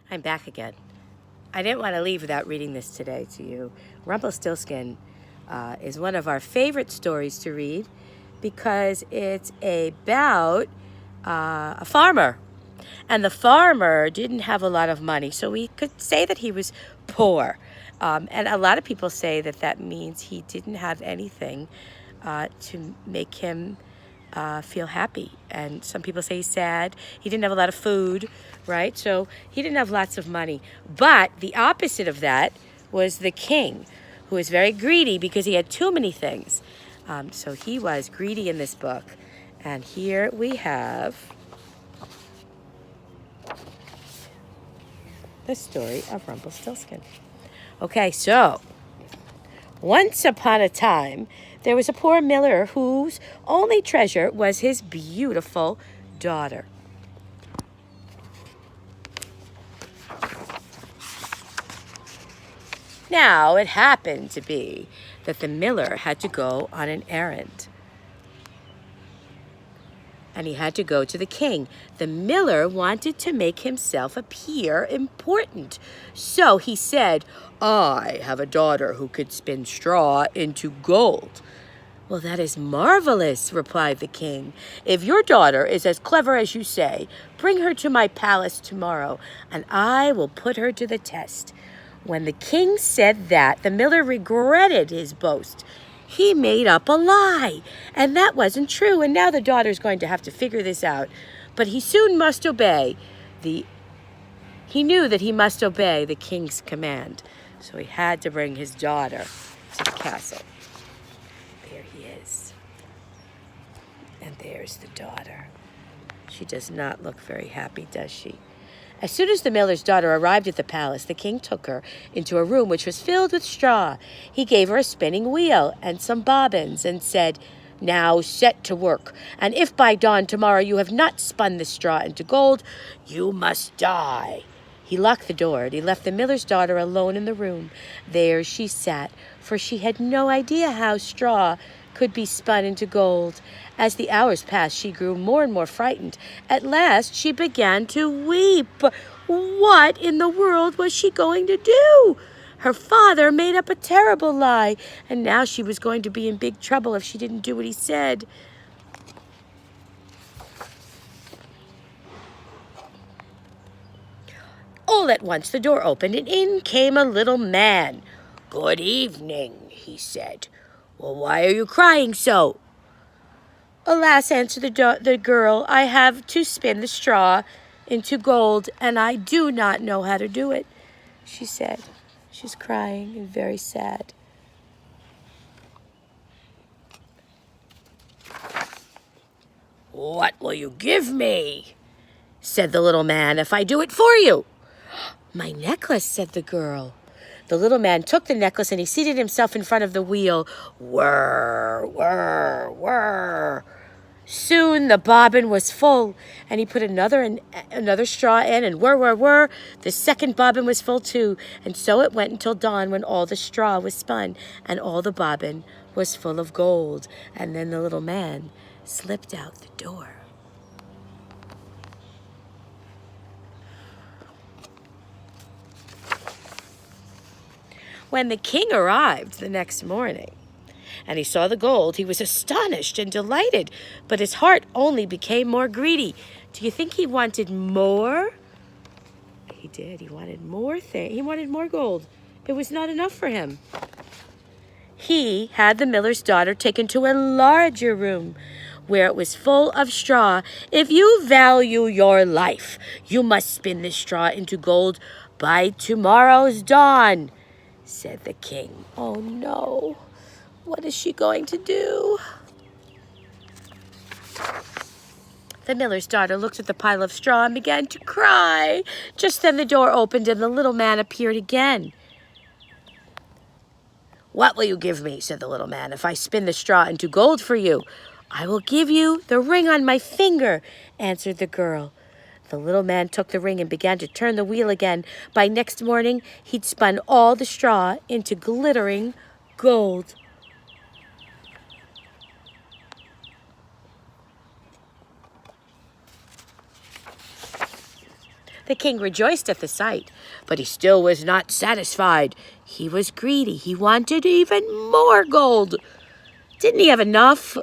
I'm back again. I didn't want to leave without reading this today to you. Rumplestiltskin is one of our favorite stories to read because it's about a farmer. And the farmer didn't have a lot of money, so we could say that he was poor. And a lot of people say that that means he didn't have anything to make him feel happy. And some people say he's sad. He didn't have a lot of food, right? So he didn't have lots of money. But the opposite of that was the king, who was very greedy because he had too many things. So he was greedy in this book. And here we have the story of Rumplestiltskin. Okay, so once upon a time, there was a poor miller whose only treasure was his beautiful daughter. Now, it happened to be that the miller had to go on an errand. And he had to go to the king. The miller wanted to make himself appear important. So he said, "I have a daughter who could spin straw into gold." "Well, that is marvelous," replied the king. "If your daughter is as clever as you say, bring her to my palace tomorrow, and I will put her to the test." When the king said that, the miller regretted his boast. He made up a lie, and that wasn't true, and now the daughter's going to have to figure this out. But he soon must obey he knew that he must obey the king's command, so he had to bring his daughter to the castle. There he is. And there's the daughter. She does not look very happy, does she? As soon as the miller's daughter arrived at the palace, the king took her into a room which was filled with straw. He gave her a spinning wheel and some bobbins and said, "Now set to work, and if by dawn tomorrow you have not spun the straw into gold, you must die." He locked the door, and he left the miller's daughter alone in the room. There she sat, for she had no idea how straw could be spun into gold. As the hours passed, she grew more and more frightened. At last, she began to weep. What in the world was she going to do? Her father made up a terrible lie, and now she was going to be in big trouble if she didn't do what he said. All at once, the door opened, and in came a little man. "Good evening," he said. "Well, why are you crying so?" "Alas," answered the girl, "I have to spin the straw into gold, and I do not know how to do it," she said. She's crying and very sad. "What will you give me," said the little man, "if I do it for you?" "My necklace," said the girl. The little man took the necklace and he seated himself in front of the wheel. Whir, whir, whir. Soon the bobbin was full, and he put another straw in, and whir, whir, whir, the second bobbin was full too. And so it went until dawn, when all the straw was spun, and all the bobbin was full of gold. And then the little man slipped out the door. When the king arrived the next morning, and he saw the gold, he was astonished and delighted, but his heart only became more greedy. Do you think he wanted more? He did. He wanted more He wanted more gold. It was not enough for him. He had the miller's daughter taken to a larger room, where it was full of straw. "If you value your life, you must spin this straw into gold by tomorrow's dawn," said the king. Oh no. What is she going to do? The miller's daughter looked at the pile of straw and began to cry. Just then the door opened and the little man appeared again. "What will you give me," said the little man, "if I spin the straw into gold for you?" "I will give you the ring on my finger," answered the girl. The little man took the ring and began to turn the wheel again. By next morning, he'd spun all the straw into glittering gold. The king rejoiced at the sight, but he still was not satisfied. He was greedy. He wanted even more gold. Didn't he have enough?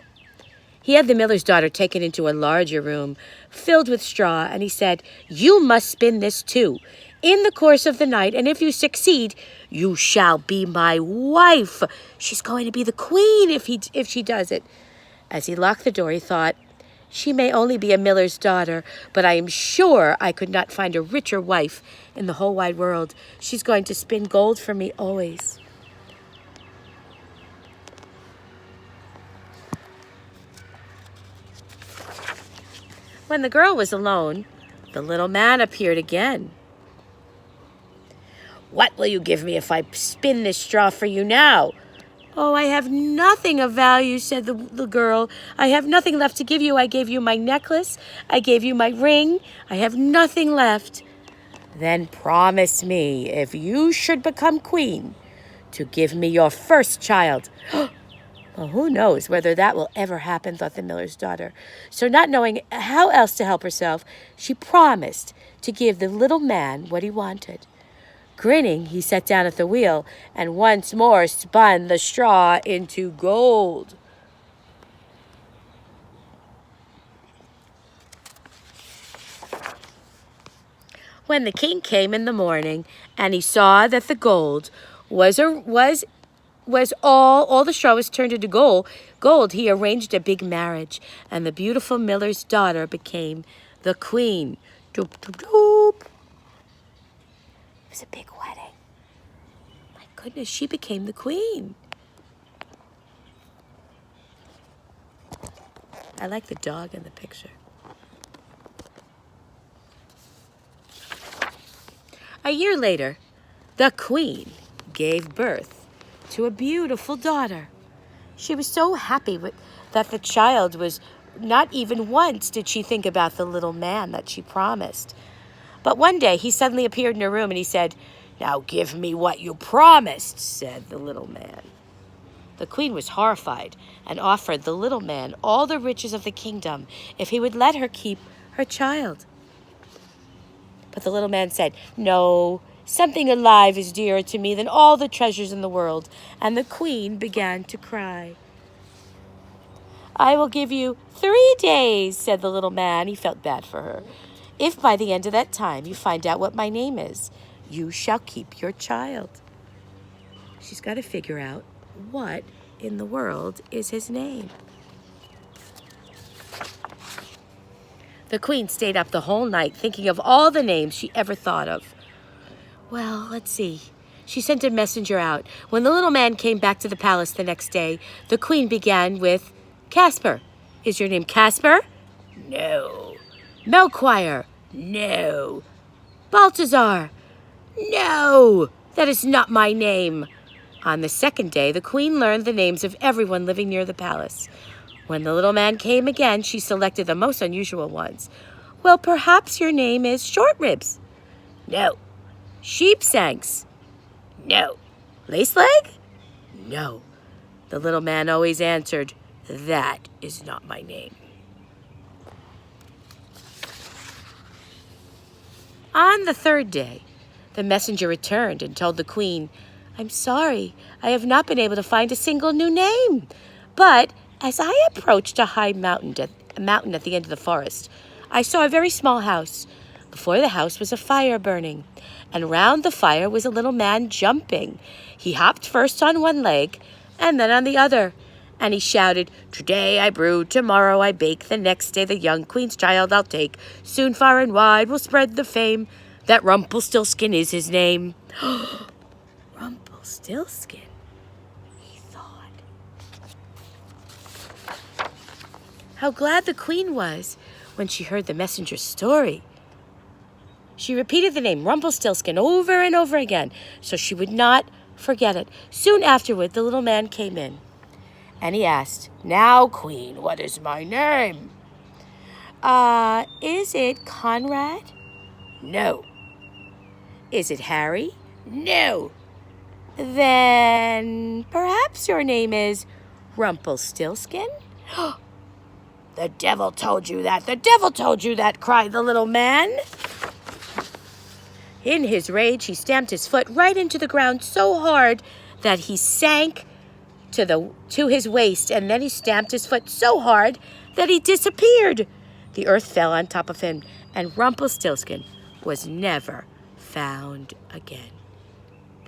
He had the miller's daughter taken into a larger room filled with straw, and he said, "You must spin this too, in the course of the night, and if you succeed, you shall be my wife." She's going to be the queen if she does it. As he locked the door, he thought, "She may only be a miller's daughter, but I am sure I could not find a richer wife in the whole wide world. She's going to spin gold for me always." When the girl was alone, the little man appeared again. "What will you give me if I spin this straw for you now?" "Oh, I have nothing of value," said the girl. "I have nothing left to give you. I gave you my necklace. I gave you my ring. I have nothing left." "Then promise me, if you should become queen, to give me your first child." Well, who knows whether that will ever happen, thought the miller's daughter. So not knowing how else to help herself, she promised to give the little man what he wanted. Grinning, he sat down at the wheel and once more spun the straw into gold. When the king came in the morning and he saw that the gold was all the straw was turned into gold, he arranged a big marriage, and the beautiful miller's daughter became the queen. Doop, doop, doop. It was a big wedding. My goodness, she became the queen. I like the dog in the picture. A year later, the queen gave birth to a beautiful daughter. She was so happy that the child was not even once did she think about the little man that she promised. But one day he suddenly appeared in her room and he said, "Now give me what you promised," said the little man. The queen was horrified and offered the little man all the riches of the kingdom if he would let her keep her child. But the little man said, "No, something alive is dearer to me than all the treasures in the world." And the queen began to cry. "I will give you 3 days," said the little man. He felt bad for her. "If by the end of that time you find out what my name is, you shall keep your child." She's got to figure out what in the world is his name. The queen stayed up the whole night thinking of all the names she ever thought of. Well, let's see. She sent a messenger out. When the little man came back to the palace the next day, the queen began with, "Casper. Is your name Casper?" "No." "Melchior?" "No." "Balthazar?" "No. That is not my name." On the second day, the queen learned the names of everyone living near the palace. When the little man came again, she selected the most unusual ones. "Well, perhaps your name is Short Ribs." "No." "Sheepshanks?" "No." "Laceleg?" "No." The little man always answered, "That is not my name." On the third day, the messenger returned and told the queen, "I'm sorry, I have not been able to find a single new name. But as I approached a high mountain at the end of the forest, I saw a very small house. Before the house was a fire burning, and round the fire was a little man jumping. He hopped first on one leg and then on the other, and he shouted, 'Today I brew, tomorrow I bake, the next day the young queen's child I'll take. Soon far and wide will spread the fame that Rumplestiltskin is his name.'" Rumplestiltskin, he thought. How glad the queen was when she heard the messenger's story. She repeated the name Rumplestiltskin over and over again so she would not forget it. Soon afterward, the little man came in, and he asked, "Now, queen, what is my name?" Is it Conrad?" "No." "Is it Harry?" "No." "Then perhaps your name is Rumplestiltskin?" "The devil told you that! The devil told you that!" cried the little man. In his rage, he stamped his foot right into the ground so hard that he sank to his waist, and then he stamped his foot so hard that he disappeared. The earth fell on top of him, and Rumpelstiltskin was never found again.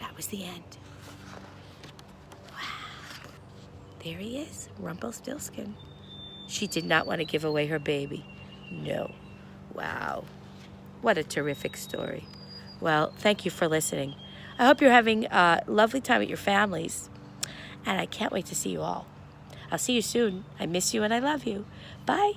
That was the end. Wow. There he is, Rumpelstiltskin. She did not want to give away her baby. No. Wow. What a terrific story. Well, thank you for listening. I hope you're having a lovely time at your families, and I can't wait to see you all. I'll see you soon. I miss you and I love you. Bye.